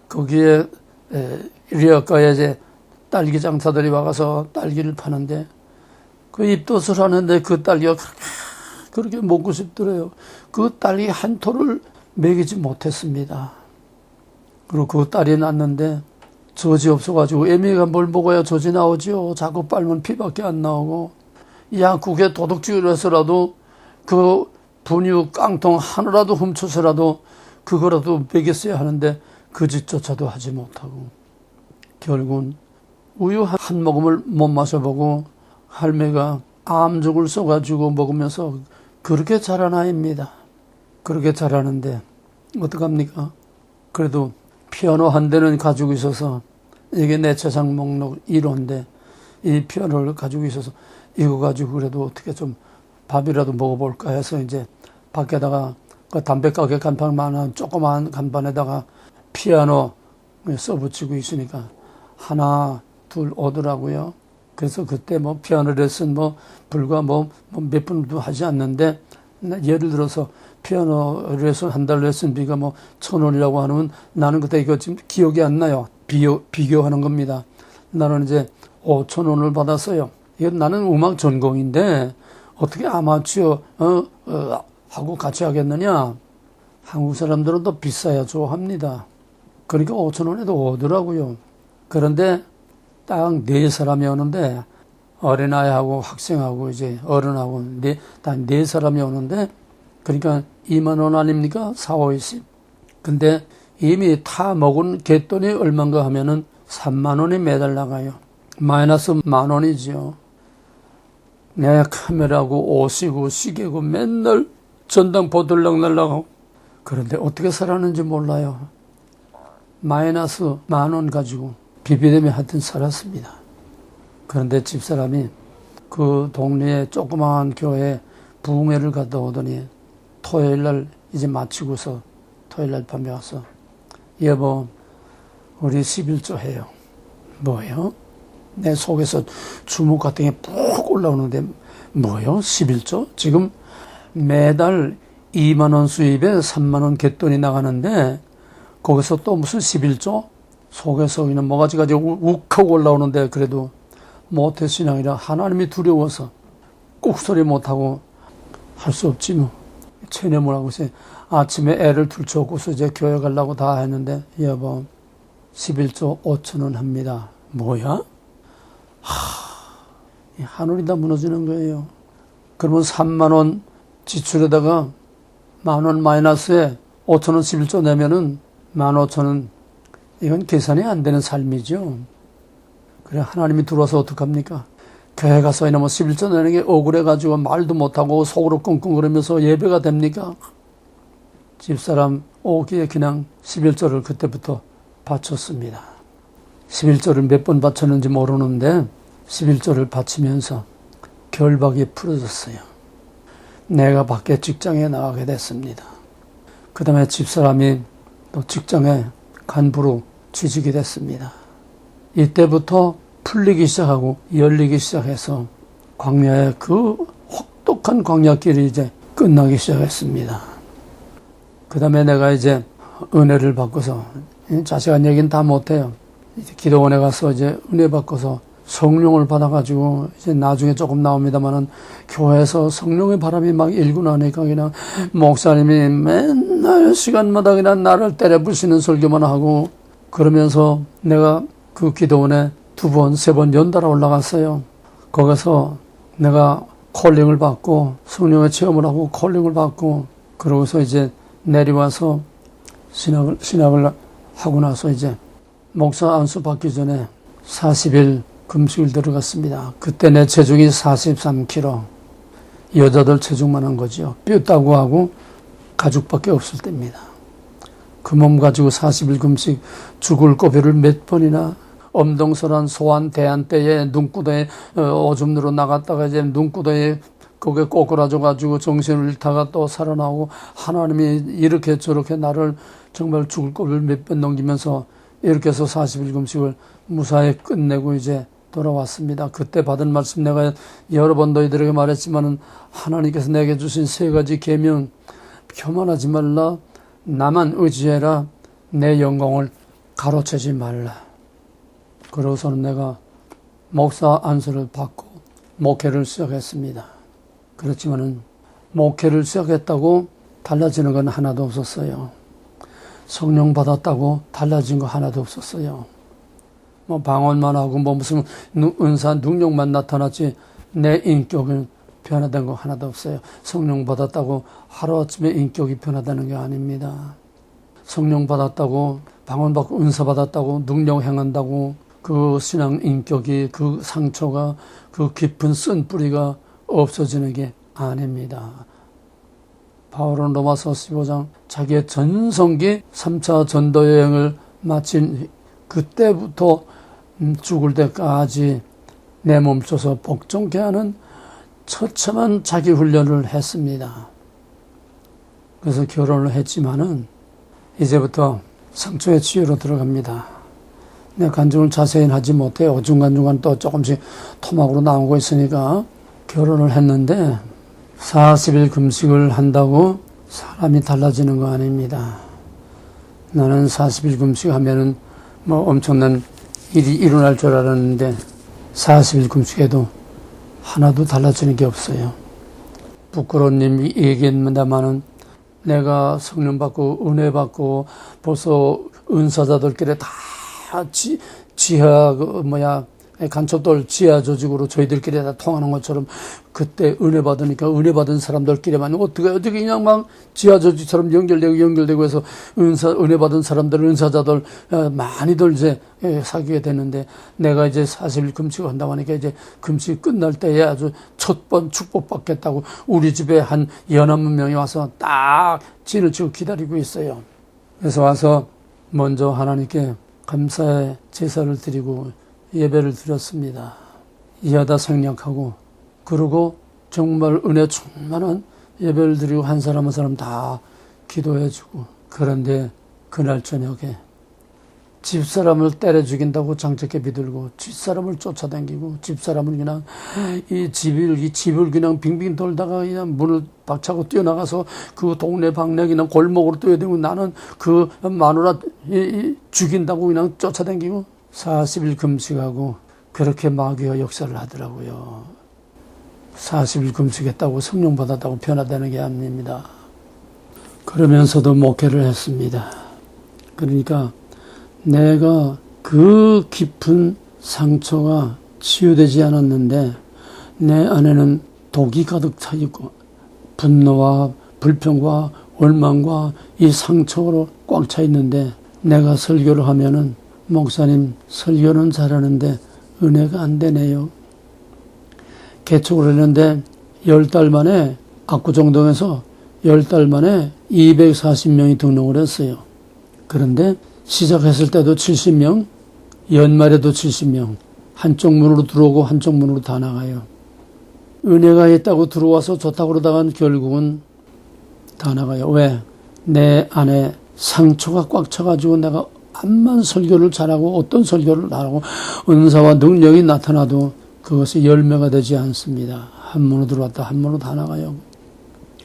거기에 리어가에 이제 딸기 장사들이 와가서 딸기를 파는데 그 입덧을 하는데 그 딸기가 그렇게 먹고 싶더래요. 그 딸기 한 토를 먹이지 못했습니다. 그리고 그 딸이 낳는데 젖이 없어가지고 애미가 뭘 먹어야 젖이 나오지요. 자꾸 빨면 피밖에 안 나오고, 약국에 도둑질을 해서라도 그 분유 깡통 하나라도 훔쳐서라도 그거라도 먹였어야 하는데 그 짓조차도 하지 못하고, 결국은 우유 한 모금을 못 마셔보고 할매가 암죽을 써가지고 먹으면서 그렇게 자란 아이입니다. 그렇게 자라는데 어떡합니까? 그래도 피아노 한 대는 가지고 있어서, 이게 내 재산 목록 1호인데 이 피아노를 가지고 있어서 이거 가지고 그래도 어떻게 좀 밥이라도 먹어볼까 해서 이제 밖에다가 그 담배가게 간판만한 조그만 간판에다가 피아노 써붙이고 있으니까 하나 둘 오더라고요. 그래서 그때 뭐 피아노 레슨 불과 몇 분도 하지 않는데, 예를 들어서 피아노 레슨 한 달 레슨비가 1,000원이라고 하면 나는 그때 이거 지금 기억이 안 나요. 비교하는 겁니다. 나는 이제 5,000원을 받았어요. 이거 나는 음악 전공인데 어떻게 아마추어 하고 같이 하겠느냐. 한국 사람들은 더 비싸야 좋아합니다. 그러니까 5,000원에도 오더라고요. 그런데 딱 4사람이 오는데, 어린아이하고 학생하고 이제 어른하고 딱 4사람이 오는데, 그러니까 2만 원 아닙니까? 4, 5, 20. 근데 이미 타 먹은 갯돈이 얼마인가 하면은 3만 원이 매달 나가요. 마이너스 10,000원이지요. 내 카메라고 옷이고 시계고 맨날 전당 보들락 날라가고. 그런데 어떻게 살았는지 몰라요. 마이너스 10,000원 가지고 비비대며 하여튼 살았습니다. 그런데 집사람이 그 동네에 조그마한 교회에 부흥회를 갔다 오더니 토요일날 이제 마치고서 토요일날 밤에 와서, 여보 우리 11조 해요. 뭐요? 내 속에서 주먹 같은 게 푹 올라오는데 뭐요? 11조? 지금 매달 2만 원 수입에 3만 원 갯돈이 나가는데 거기서 또 무슨 11조? 속에서 그냥 뭐가지가 욱하고 올라오는데, 그래도 모태신앙이라 하나님이 두려워서 꾹소리 못하고 할 수 없지 뭐. 체념을 하고 있어요. 아침에 애를 들쳐오고서 이제 교회 가려고 다 했는데, 여보 11조 5,000원 합니다. 뭐야? 하늘이 다 무너지는 거예요. 그러면 3만 원 지출에다가 10,000원 마이너스에 5,000원 11조 내면은 15,000원, 이건 계산이 안 되는 삶이죠. 그래 하나님이 들어와서 어떡합니까? 교회 가서 이놈의 11조 내는 게 억울해가지고 말도 못하고 속으로 끙끙거리면서 예배가 됩니까? 집사람 오기에 그냥 11조를 그때부터 바쳤습니다. 11조를 몇 번 바쳤는지 모르는데 11조를 바치면서 결박이 풀어졌어요. 내가 밖에 직장에 나가게 됐습니다. 그 다음에 집사람이 또 직장에 간부로 취직이 됐습니다. 이때부터 풀리기 시작하고 열리기 시작해서 광야의 그 혹독한 광야길이 이제 끝나기 시작했습니다. 그 다음에 내가 이제 은혜를 받고서, 자세한 얘기는 다 못해요. 이제 기도원에 가서 이제 은혜 받고서 성령을 받아가지고, 이제 나중에 조금 나옵니다만은, 교회에서 성령의 바람이 막 일고 나니까 그냥 목사님이 맨날 시간마다 그냥 나를 때려 부시는 설교만 하고, 그러면서 내가 그 기도원에 2번, 3번 연달아 올라갔어요. 거기서 내가 콜링을 받고, 성령의 체험을 하고 콜링을 받고, 그러고서 이제 내려와서 신학을 하고 나서 이제 목사 안수 받기 전에 40일 금식을 들어갔습니다. 그때 내 체중이 43kg. 여자들 체중만 한 거죠. 뼈다고 하고 가죽밖에 없을 때입니다. 그 몸 가지고 40일 금식 죽을 고비를 몇 번이나 엄동설한 소환 대한 때에 눈구덩에 오줌으로 나갔다가 이제 눈구덩에 거기에 꼬꾸라져가지고 정신을 잃다가 또 살아나오고 하나님이 이렇게 저렇게 나를 정말 죽을 고비를 몇 번 넘기면서 이렇게 해서 40일 금식을 무사히 끝내고 이제 돌아왔습니다. 그때 받은 말씀 내가 여러 번 너희들에게 말했지만은 하나님께서 내게 주신 세 가지 계명, 교만하지 말라, 나만 의지해라, 내 영광을 가로채지 말라. 그러고서는 내가 목사 안수를 받고 목회를 시작했습니다. 그렇지만은 목회를 시작했다고 달라지는 건 하나도 없었어요. 성령 받았다고 달라진 거 하나도 없었어요. 뭐 방언만 하고 뭐 무슨 은사 능력만 나타났지 내 인격은 변화된 거 하나도 없어요. 성령 받았다고 하루아침에 인격이 변화되는 게 아닙니다. 성령 받았다고 방언 받고 은사 받았다고 능력 행한다고 그 신앙 인격이 그 상처가 그 깊은 쓴뿌리가 없어지는 게 아닙니다. 바울은 로마서 15장 자기의 전성기 3차 전도 여행을 마친 그때부터 죽을 때까지 내멈춰서 복종케 하는 처참한 자기 훈련을 했습니다. 그래서 결혼을 했지만은 이제부터 상처의 치유로 들어갑니다. 내 간증을 자세히 하지 못해요. 중간중간 또 조금씩 토막으로 나오고 있으니까 결혼을 했는데 40일 금식을 한다고 사람이 달라지는 거 아닙니다. 나는 40일 금식하면은 뭐 엄청난 일이 일어날 줄 알았는데 40일 금식에도 하나도 달라지는 게 없어요. 부끄러운 얘기입니다만은 내가 성령 받고 은혜 받고 벌써 은사자들끼리 다 지하 간첩들 지하 조직으로 저희들끼리 다 통하는 것처럼 그때 은혜 받으니까 은혜 받은 사람들끼리만 어떻게 그냥 막 지하 조직처럼 연결되고 해서 은혜 받은 사람들 은사자들 많이들 이제 사귀게 되는데 내가 이제 40일 금식을 한다고 하니까 이제 금식 끝날 때에 아주 첫 번 축복 받겠다고 우리 집에 한 11명이 와서 딱 진을 치고 기다리고 있어요. 그래서 와서 먼저 하나님께 감사의 제사를 드리고 예배를 드렸습니다. 이하다 생략하고 그리고 정말 은혜 충만한 예배를 드리고 한 사람 한 사람 다 기도해주고 그런데 그날 저녁에 집사람을 때려 죽인다고 장착해 비들고 집사람을 쫓아다니고 집사람을 그냥 이 집을 그냥 빙빙 돌다가 그냥 문을 박차고 뛰어나가서 그 동네 방네 그냥 골목으로 뛰어다니고 나는 그 마누라 죽인다고 그냥 쫓아다니고 40일 금식하고 그렇게 마귀가 역사를 하더라고요. 40일 금식했다고 성령 받았다고 변화되는 게 아닙니다. 그러면서도 목회를 했습니다. 그러니까 내가 그 깊은 상처가 치유되지 않았는데 내 안에는 독이 가득 차 있고 분노와 불평과 원망과 이 상처로 꽉 차 있는데 내가 설교를 하면은 목사님 설교는 잘하는데 은혜가 안 되네요. 개척을 했는데 10달 만에 압구정동에서 10달 만에 240명이 등록을 했어요. 그런데 시작했을 때도 70명, 연말에도 70명. 한쪽 문으로 들어오고 한쪽 문으로 다 나가요. 은혜가 있다고 들어와서 좋다고 그러다간 결국은 다 나가요. 왜? 내 안에 상처가 꽉 차가지고 내가 암만 설교를 잘하고 어떤 설교를 잘하고 은사와 능력이 나타나도 그것이 열매가 되지 않습니다. 한 문으로 들어왔다 한 문으로 다 나가요.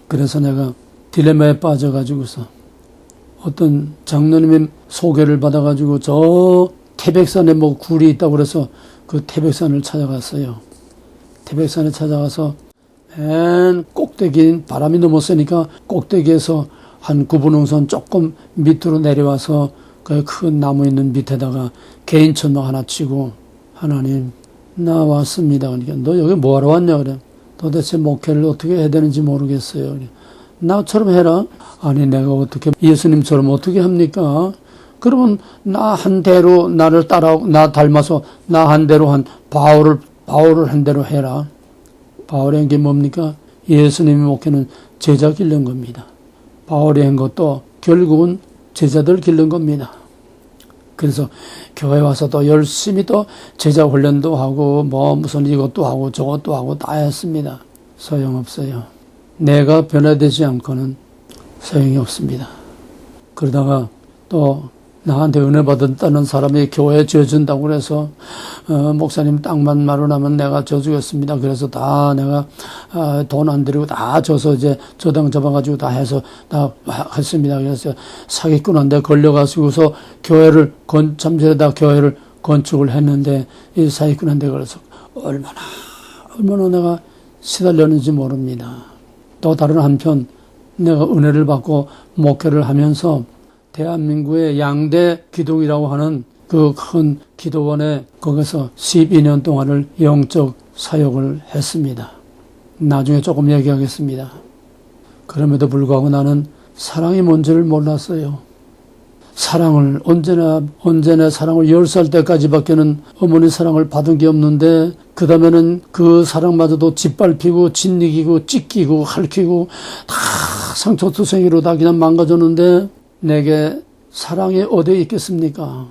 그래서 내가 딜레마에 빠져가지고서 어떤 장로님의 소개를 받아가지고 저 태백산에 뭐 굴이 있다고 그래서 그 태백산을 찾아갔어요. 태백산에 찾아가서 맨 꼭대기 바람이 너무 세니까 꼭대기에서 한 9분홍선 조금 밑으로 내려와서 그 큰 나무 있는 밑에다가 개인 천막 하나 치고 하나님 나 왔습니다. 그러니까 너 여기 뭐하러 왔냐 그래. 도대체 목회를 어떻게 해야 되는지 모르겠어요. 나처럼 해라. 아니 내가 어떻게 예수님처럼 어떻게 합니까? 그러면 나 한 대로 나를 따라오고 나 닮아서 나 한 대로 한 바울을 한 대로 해라. 바울의 게 뭡니까? 예수님의 목회는 제자 기른 겁니다. 바울이 한 것도 결국은 제자들 기른 겁니다. 그래서 교회 와서 또 열심히 또 제자 훈련도 하고 뭐 무슨 이것도 하고 저것도 하고 다 했습니다. 소용없어요. 내가 변화되지 않고는 소용이 없습니다. 그러다가 또 나한테 은혜 받았다는 사람이 교회에 져준다고 그래서 목사님 땅만 마련하면 내가 져주겠습니다. 그래서 다 내가 돈 안 들이고 다 져서 이제 저당 잡아가지고 다 해서 다 했습니다. 그래서 사기꾼한테 걸려가지고서 교회를 잠실에다 교회를 건축을 했는데 이 사기꾼한테 걸려서 얼마나 내가 시달렸는지 모릅니다. 또 다른 한편 내가 은혜를 받고 목회를 하면서 대한민국의 양대 기둥이라고 하는 그 큰 기도원에 거기서 12년 동안을 영적 사역을 했습니다. 나중에 조금 얘기하겠습니다. 그럼에도 불구하고 나는 사랑이 뭔지를 몰랐어요. 사랑을 언제나 사랑을 10살 때까지밖에는 어머니 사랑을 받은 게 없는데 그 다음에는 그 사랑마저도 짓밟히고 짓이기고 찢기고 핥히고 다 상처투성이로 다 그냥 망가졌는데 내게 사랑이 어디에 있겠습니까?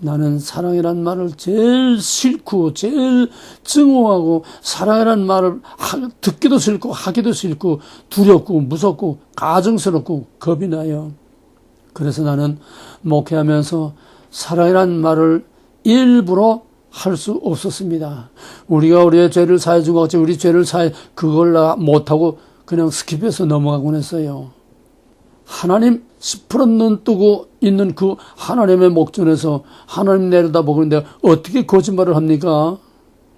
나는 사랑이란 말을 제일 싫고 제일 증오하고 사랑이란 말을 듣기도 싫고 하기도 싫고 두렵고 무섭고 가증스럽고 겁이 나요. 그래서 나는 목회하면서 사랑이란 말을 일부러 할 수 없었습니다. 우리가 우리의 죄를 사해준 것 같이 우리 죄를 그걸 못하고 그냥 스킵해서 넘어가곤 했어요. 하나님 10% 눈 뜨고 있는 그 하나님의 목전에서 하나님 내려다보는데 어떻게 거짓말을 합니까?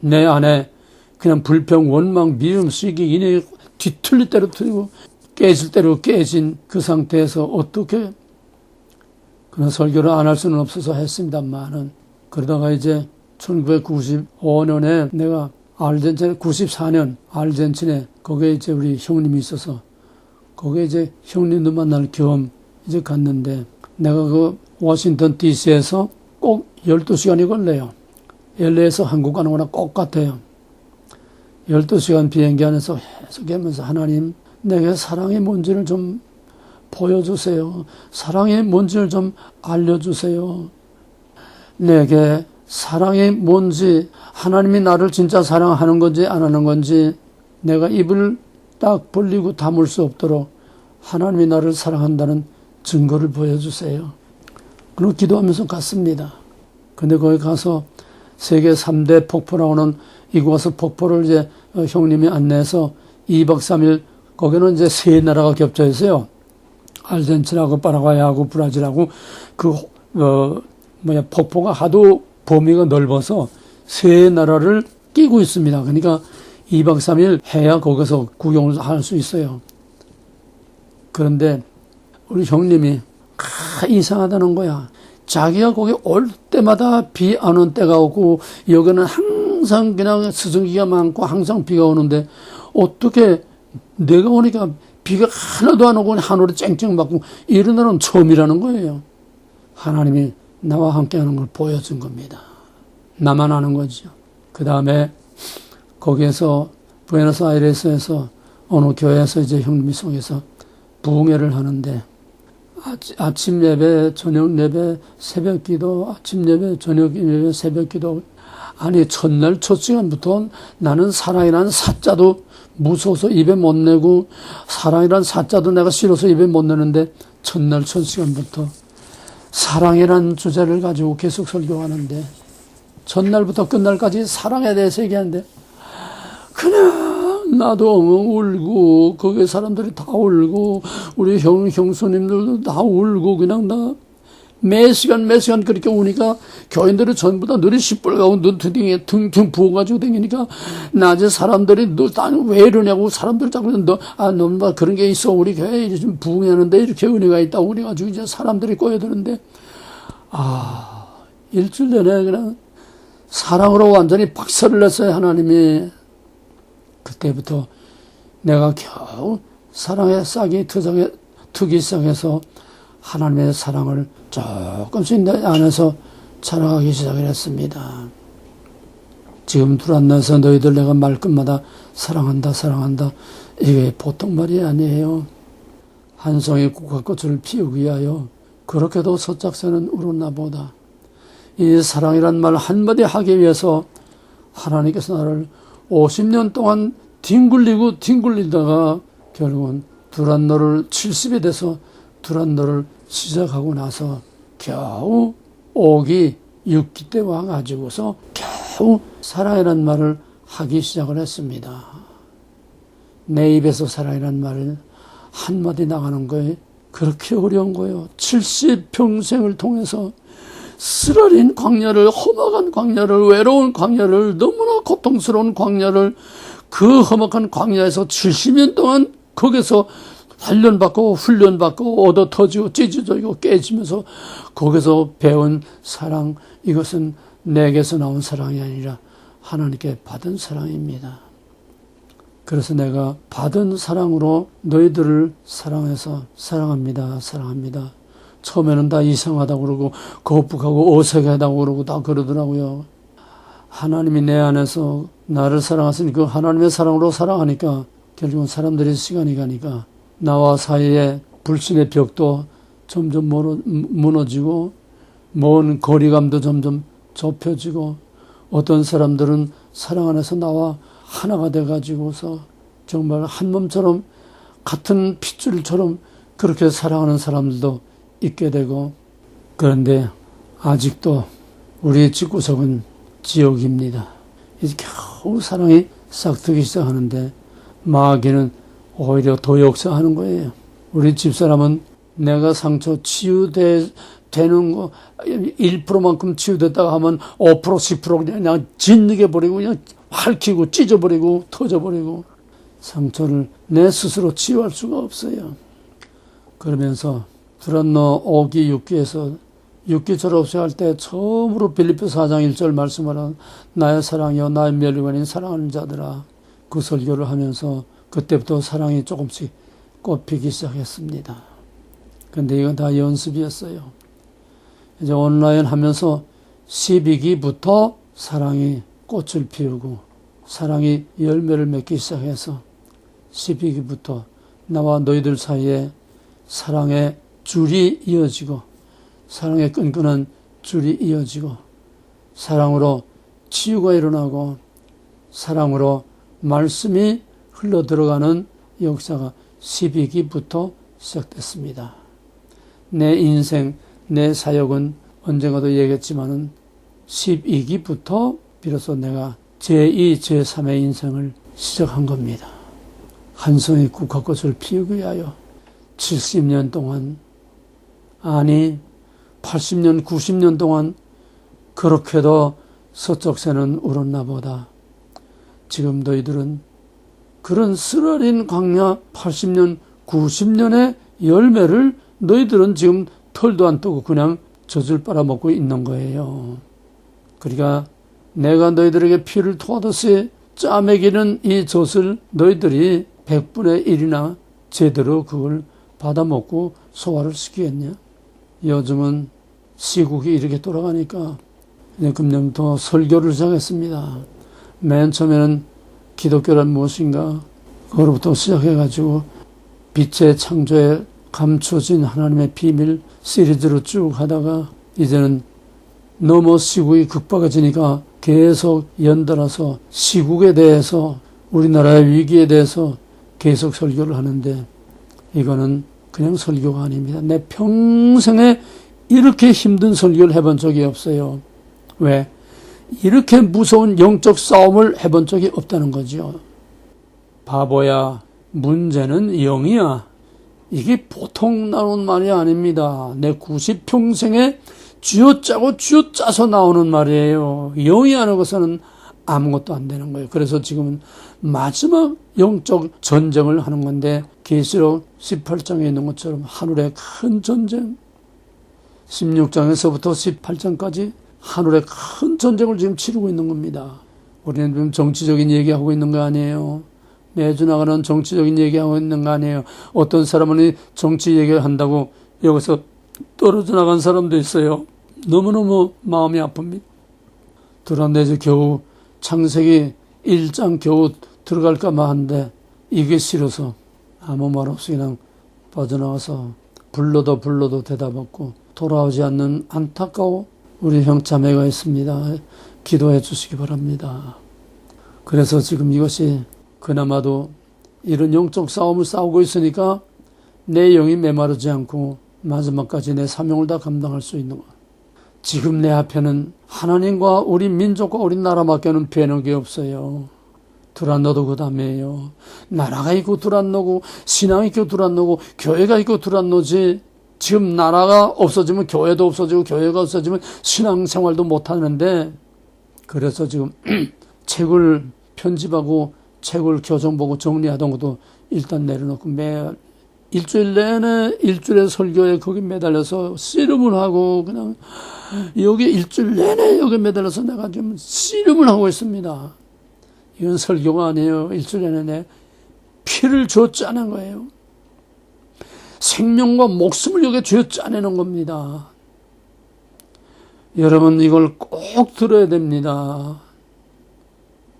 내 안에 그냥 불평, 원망, 미움, 시기, 인해 뒤틀릴 대로 틀리고 깨질 대로 깨진 그 상태에서 어떻게 그런 설교를 안 할 수는 없어서 했습니다만은 그러다가 이제 1995년에 내가 94년 아르헨티나에 거기에 이제 우리 형님이 있어서 거기에 이제 형님도 만날 겸 이제 갔는데 내가 그 워싱턴 DC에서 꼭 12시간이 걸려요. LA에서 한국 가는 거나 똑같아요. 12시간 비행기 안에서 계속 하면서 하나님 내게 사랑이 뭔지를 좀 보여주세요. 사랑이 뭔지를 좀 알려주세요. 내게 사랑이 뭔지 하나님이 나를 진짜 사랑하는 건지 안 하는 건지 내가 입을 딱 벌리고 담을 수 없도록 하나님이 나를 사랑한다는 증거를 보여주세요. 그리고 기도하면서 갔습니다. 근데 거기 가서 세계 3대 폭포라고는 이곳 폭포를 이제 형님이 안내해서 2박 3일 거기는 이제 세 나라가 겹쳐 있어요. 아르헨티나하고 파라과이하고 브라질하고 폭포가 하도 범위가 넓어서 세 나라를 끼고 있습니다. 그러니까 2박 3일 해야 거기서 구경을 할 수 있어요. 그런데 우리 형님이 이상하다는 거야. 자기가 거기 올 때마다 비 안 온 때가 오고 여기는 항상 그냥 수증기가 많고 항상 비가 오는데 어떻게 내가 오니까 비가 하나도 안 오고 하늘이 쨍쨍 맞고 이런 날은 처음이라는 거예요. 하나님이 나와 함께 하는 걸 보여준 겁니다. 나만 아는 거죠. 그 다음에 거기에서 부에노스아이레스에서 어느 교회에서 이제 형님이 속에서 부흥회를 하는데 아침 예배, 저녁 예배, 새벽 기도, 아침 예배, 저녁 예배, 새벽 기도. 아니 첫날 첫 시간부터 나는 사랑이라는 사자도 무서워서 입에 못 내고 사랑이라는 사자도 내가 싫어서 입에 못 내는데 첫날 첫 시간부터 사랑이라는 주제를 가지고 계속 설교하는데 첫날부터 끝날까지 사랑에 대해서 얘기하는데 그냥 나도 울고 거기 사람들이 다 울고 우리 형수님들도 다 울고 그냥 나 매 시간 그렇게 우니까 교인들이 전부 다 눈이 시뻘겋고 눈 등에 퉁퉁 부어가지고 다니니까 낮에 사람들이 너 왜 이러냐고 사람들 자꾸 너 그런 게 있어 우리 교회에 좀 부흥하는데 이렇게 은혜가 있다고 그래가지고 이제 사람들이 꼬여드는데 일주일 내내 그냥 사랑으로 완전히 박살을 냈어요. 하나님이. 그때부터 내가 겨우 사랑의 싹이 트기 시작해서 하나님의 사랑을 조금씩 내 안에서 자라가기 시작을 했습니다. 지금 두란노에서 너희들 내가 말끝마다 사랑한다 사랑한다 이게 보통 말이 아니에요. 한 송이 국화꽃을 피우기 위하여 그렇게도 서작새는 울었나 보다. 이 사랑이란 말 한마디 하기 위해서 하나님께서 나를 50년 동안 뒹굴리다가 결국은 두란노를 70이 돼서 두란노를 시작하고 나서 겨우 옥이 6기 때 와가지고서 겨우 사랑이란 말을 하기 시작을 했습니다. 내 입에서 사랑이란 말을 한마디 나가는 거에 그렇게 어려운 거예요. 70평생을 통해서 쓰라린 광야를, 험악한 광야를, 외로운 광야를, 너무나 고통스러운 광야를, 그 험악한 광야에서 70년 동안 거기서 단련받고 훈련받고 얻어 터지고 찢어지고 깨지면서 거기서 배운 사랑, 이것은 내게서 나온 사랑이 아니라 하나님께 받은 사랑입니다. 그래서 내가 받은 사랑으로 너희들을 사랑해서 사랑합니다. 사랑합니다. 처음에는 다 이상하다고 그러고 거북하고 어색하다고 그러고 다 그러더라고요. 하나님이 내 안에서 나를 사랑하시니 그 하나님의 사랑으로 사랑하니까 결국은 사람들이 시간이 가니까 나와 사이에 불신의 벽도 점점 무너지고 먼 거리감도 점점 좁혀지고 어떤 사람들은 사랑 안에서 나와 하나가 돼가지고서 정말 한 몸처럼 같은 핏줄처럼 그렇게 사랑하는 사람들도 있게 되고, 그런데 아직도 우리의 집구석은 지옥입니다. 이제 겨우 사랑이 싹트기 시작하는데 마귀는 오히려 더 역사하는 거예요. 우리 집사람은 내가 상처 치유되는 거 1%만큼 치유됐다가 하면 5% 10% 그냥 짓누게 버리고 그냥 핥히고 찢어버리고 터져버리고 상처를 내 스스로 치유할 수가 없어요. 그러면서 두란노 5기 6기에서 6기 졸업식할 때 처음으로 빌립보서 4장 1절 말씀을 한 나의 사랑이여 나의 멸류관인 사랑하는 자들아, 그 설교를 하면서 그때부터 사랑이 조금씩 꽃피기 시작했습니다. 근데 이건 다 연습이었어요. 이제 온라인 하면서 12기부터 사랑이 꽃을 피우고 사랑이 열매를 맺기 시작해서 12기부터 나와 너희들 사이에 사랑의 줄이 이어지고 사랑의 끈끈한 줄이 이어지고 사랑으로 치유가 일어나고 사랑으로 말씀이 흘러들어가는 역사가 12기부터 시작됐습니다. 내 인생, 내 사역은 언젠가도 얘기했지만은 12기부터 비로소 내가 제2, 제3의 인생을 시작한 겁니다. 한 송이 국화꽃을 피우기 위하여 70년 동안, 아니 80년, 90년 동안 그렇게도 서쪽새는 울었나 보다. 지금 너희들은 그런 쓰라린 광야 80년, 90년의 열매를 너희들은 지금 털도 안 뜨고 그냥 젖을 빨아먹고 있는 거예요. 그러니까 내가 너희들에게 피를 토하듯이 짜매기는 이 젖을 너희들이 100분의 1이나 제대로 그걸 받아먹고 소화를 시키겠냐? 요즘은 시국이 이렇게 돌아가니까 이제 금년부터 설교를 시작했습니다. 맨 처음에는 기독교란 무엇인가? 그거로부터 시작해가지고 빛의 창조에 감춰진 하나님의 비밀 시리즈로 쭉 하다가 이제는 너무 시국이 급박해지니까 계속 연달아서 시국에 대해서 우리나라의 위기에 대해서 계속 설교를 하는데 이거는 그냥 설교가 아닙니다. 내 평생에 이렇게 힘든 설교를 해본 적이 없어요. 왜? 이렇게 무서운 영적 싸움을 해본 적이 없다는 거죠. 바보야, 문제는 영이야. 이게 보통 나오는 말이 아닙니다. 내 90평생에 쥐어짜고 쥐어짜서 나오는 말이에요. 영이 하는 것은 아무것도 안 되는 거예요. 그래서 지금은 마지막 영적 전쟁을 하는 건데 계시록 18장에 있는 것처럼 하늘의 큰 전쟁, 16장에서부터 18장까지 하늘의 큰 전쟁을 지금 치르고 있는 겁니다. 우리는 지금 정치적인 얘기하고 있는 거 아니에요. 매주 나가는 정치적인 얘기하고 있는 거 아니에요. 어떤 사람은 정치 얘기를 한다고 여기서 떨어져 나간 사람도 있어요. 너무너무 마음이 아픕니다. 두란노에서 겨우 창세기 1장 겨우 들어갈까만 한데 이게 싫어서 아무 말 없이 그냥 빠져나가서 불러도 대답 없고 돌아오지 않는 안타까운 우리 형 자매가 있습니다. 기도해 주시기 바랍니다. 그래서 지금 이것이 그나마도 이런 영적 싸움을 싸우고 있으니까 내 영이 메마르지 않고 마지막까지 내 사명을 다 감당할 수 있는 것. 지금 내 앞에는 하나님과 우리 민족과 우리 나라밖에는 배는 게 없어요. 두란노도 그 다음이에요. 나라가 있고 두란노고 신앙이 있고 두란노고 교회가 있고 두란노지. 지금 나라가 없어지면 교회도 없어지고 교회가 없어지면 신앙생활도 못하는데, 그래서 지금 책을 편집하고 책을 교정보고 정리하던 것도 일단 내려놓고 매 일주일 내내 일주일의 설교에 거기 매달려서 씨름을 하고 그냥 여기 일주일 내내 여기 매달려서 내가 좀 씨름을 하고 있습니다. 이건 설교가 아니에요. 일주일 내내 내 피를 쥐어 짜낸 거예요. 생명과 목숨을 여기에 쥐어 짜내는 겁니다. 여러분 이걸 꼭 들어야 됩니다.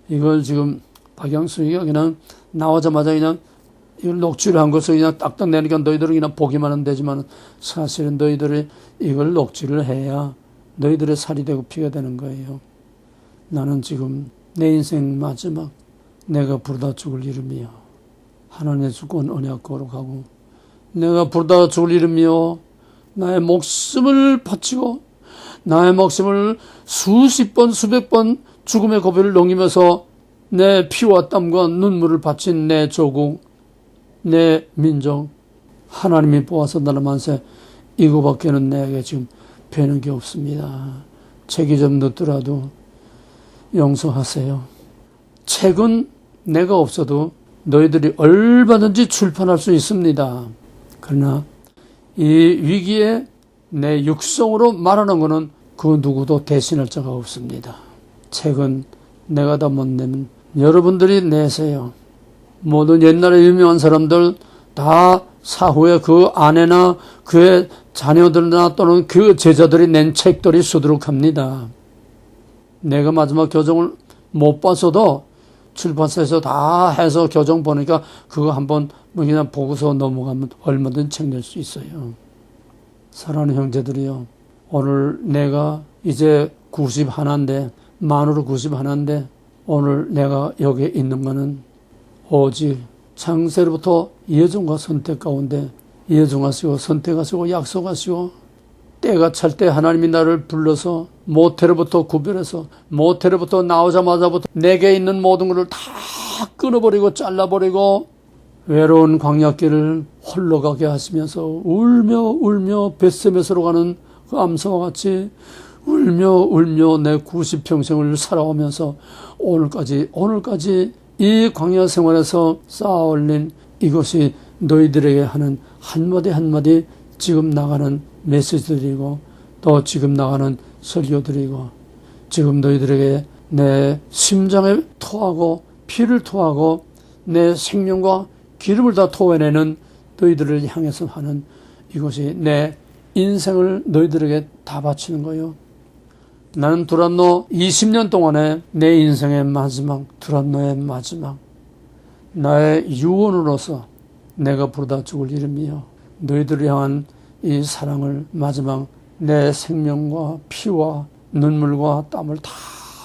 이걸 지금 박영수이가 그냥 나오자마자 그냥 이걸 녹취를 한 것을 그냥 딱딱 내니까 너희들은 그냥 보기만 하면 되지만 사실은 너희들이 이걸 녹취를 해야 너희들의 살이 되고 피가 되는 거예요. 나는 지금 내 인생 마지막 내가 부르다 죽을 이름이요. 하나님의 주권 언약 거룩하고 내가 부르다 죽을 이름이요. 나의 목숨을 바치고 나의 목숨을 수십 번 수백 번 죽음의 고비를 넘기면서 내 피와 땀과 눈물을 바친 내 조국, 내 민족, 하나님이 보아서 나는 만세, 이거밖에는 내게 지금 배는 게 없습니다. 책이 좀 늦더라도 용서하세요. 책은 내가 없어도 너희들이 얼마든지 출판할 수 있습니다. 그러나 이 위기에 내 육성으로 말하는 것은 그 누구도 대신할 자가 없습니다. 책은 내가 다 못 내면 여러분들이 내세요. 모든 옛날에 유명한 사람들 다 사후에 그 아내나 그의 자녀들이나 또는 그 제자들이 낸 책들이 수두룩합니다. 내가 마지막 교정을 못 봤어도 출판사에서 다 해서 교정 보니까 그거 한번 그냥 보고서 넘어가면 얼마든지 책 낼 수 있어요. 사랑하는 형제들이요, 오늘 내가 이제 91인데 만으로 91인데 오늘 내가 여기 있는 거는 오직 창세로부터 예정과 선택 가운데 예정하시고 선택하시고 약속하시고 때가 찰 때 하나님이 나를 불러서 모태로부터 구별해서 모태로부터 나오자마자부터 내게 있는 모든 것을 다 끊어버리고 잘라버리고 외로운 광야길을 홀로 가게 하시면서 울며 벳세메스로 가는 그 암소와 같이 울며 내 90평생을 살아오면서 오늘까지 이 광야 생활에서 쌓아올린 이것이 너희들에게 하는 한마디 지금 나가는 메시지들이고 또 지금 나가는 설교들이고 지금 너희들에게 내 심장에 토하고 피를 토하고 내 생명과 기름을 다 토해내는 너희들을 향해서 하는 이것이 내 인생을 너희들에게 다 바치는 거예요. 나는 두란노 20년 동안에 내 인생의 마지막, 두란노의 마지막, 나의 유언으로서 내가 부르다 죽을 이름이요. 너희들을 향한 이 사랑을 마지막 내 생명과 피와 눈물과 땀을 다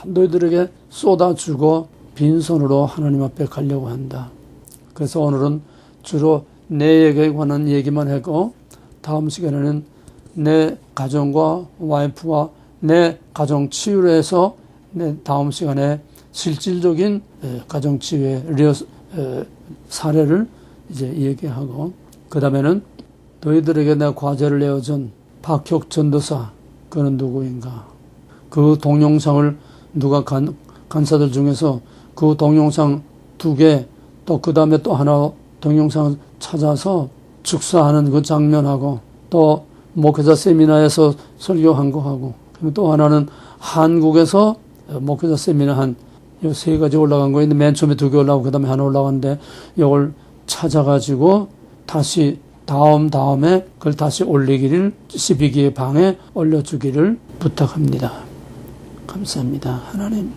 너희들에게 쏟아주고 빈손으로 하나님 앞에 가려고 한다. 그래서 오늘은 주로 내에게 관한 얘기만 하고 다음 시간에는 내 가정과 와이프와 내 가정 치유를 해서 내 다음 시간에 실질적인 가정 치유의 사례를 이제 얘기하고 그 다음에는 너희들에게 내가 과제를 내어준 박혁 전도사 그는 누구인가? 그 동영상을 누가 간사들 중에서 그 동영상 2개 또 그 다음에 또 하나 동영상을 찾아서 축사하는 그 장면하고 또 목회자 세미나에서 설교한 거 하고 또 하나는 한국에서 목회자 세미나 한 3가지 올라간 거 있는데 맨 처음에 2개 올라가고 그 다음에 하나 올라갔는데 이걸 찾아가지고 다시 다음에 그걸 다시 올리기를 12기의 방에 올려주기를 부탁합니다. 감사합니다. 하나님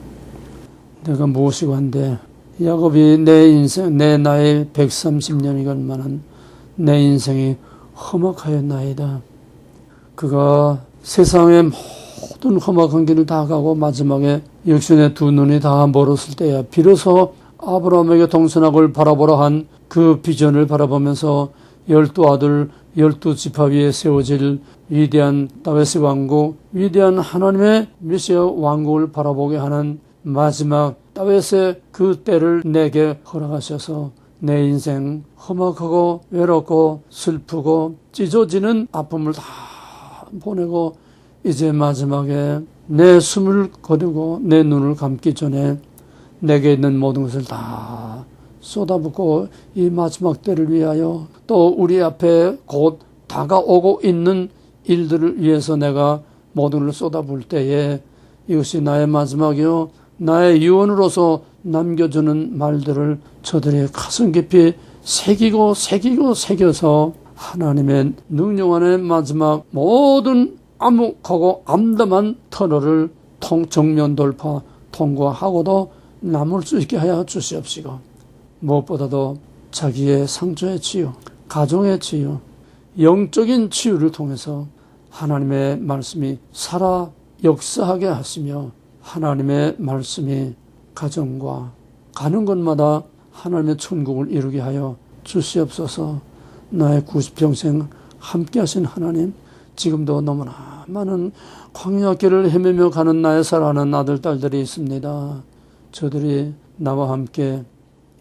내가 무엇이고 한데 야곱이 내 인생 내 나이 130년이건만은 내 인생이 험악하였나이다. 그가 세상의 모든 험악한 길을 다 가고 마지막에 육신의 두 눈이 다 멀었을 때야 비로소 아브라함에게 동선악을 바라보라 한 그 비전을 바라보면서 12아들 12지파 위에 세워질 위대한 다윗의 왕국, 위대한 하나님의 메시아 왕국을 바라보게 하는 마지막 다윗의 그 때를 내게 허락하셔서 내 인생 험악하고 외롭고 슬프고 찢어지는 아픔을 다 보내고 이제 마지막에 내 숨을 거두고 내 눈을 감기 전에 내게 있는 모든 것을 다 쏟아붓고 이 마지막 때를 위하여 또 우리 앞에 곧 다가오고 있는 일들을 위해서 내가 모든 걸 쏟아부을 때에 이것이 나의 마지막이요 나의 유언으로서 남겨주는 말들을 저들의 가슴 깊이 새겨서 하나님의 능력 안에 마지막 모든 암묵하고 암담한 터널을 정면 돌파 통과하고도 남을 수 있게 하여 주시옵시고 무엇보다도 자기의 상처의 치유, 가정의 치유, 영적인 치유를 통해서 하나님의 말씀이 살아 역사하게 하시며 하나님의 말씀이 가정과 가는 곳마다 하나님의 천국을 이루게 하여 주시옵소서. 나의 90평생 함께 하신 하나님, 지금도 너무나 많은 광야길을 헤매며 가는 나의 사랑하는 아들, 딸들이 있습니다. 저들이 나와 함께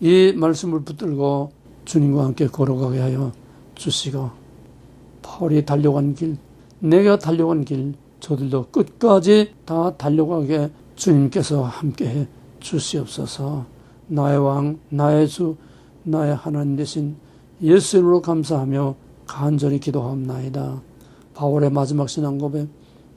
이 말씀을 붙들고 주님과 함께 걸어가게 하여 주시고 바울이 달려간 길, 내가 달려간 길, 저들도 끝까지 다 달려가게 주님께서 함께해 주시옵소서. 나의 왕, 나의 주, 나의 하나님 되신 예수 이름으로 감사하며 간절히 기도하옵나이다. 바울의 마지막 신앙 고백,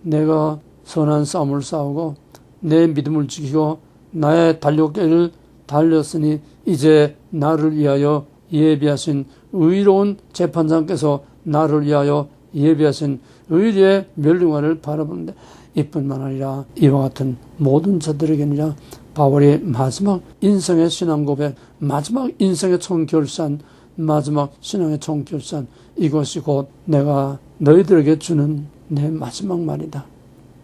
내가 선한 싸움을 싸우고 내 믿음을 지키고 나의 달려길을 달렸으니 이제 나를 위하여 예비하신 의로운 재판장께서 나를 위하여 예비하신 의리의 멸류관을 바라보는데 이뿐만 아니라 이와 같은 모든 자들에게니라. 바울의 마지막 인생의 신앙 고백, 마지막 인생의 총결산, 마지막 신앙의 총결산, 이것이 곧 내가 너희들에게 주는 내 마지막 말이다.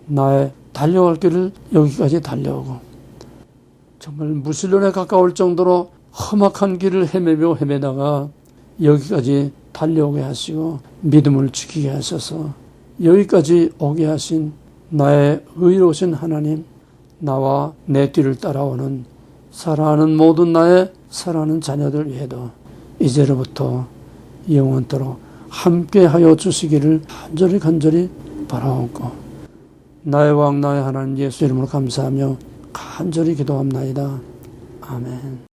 나의 달려갈 길을 여기까지 달려오고 정말 무신론에 가까울 정도로 험악한 길을 헤매다가 여기까지 달려오게 하시고 믿음을 지키게 하셔서 여기까지 오게 하신 나의 의로우신 하나님, 나와 내 뒤를 따라오는 사랑하는 모든 나의 사랑하는 자녀들 위에도 이제로부터 영원토록 함께하여 주시기를 간절히 바라옵고 나의 왕 나의 하나님 예수 이름으로 감사하며 간절히 기도합나이다. 아멘.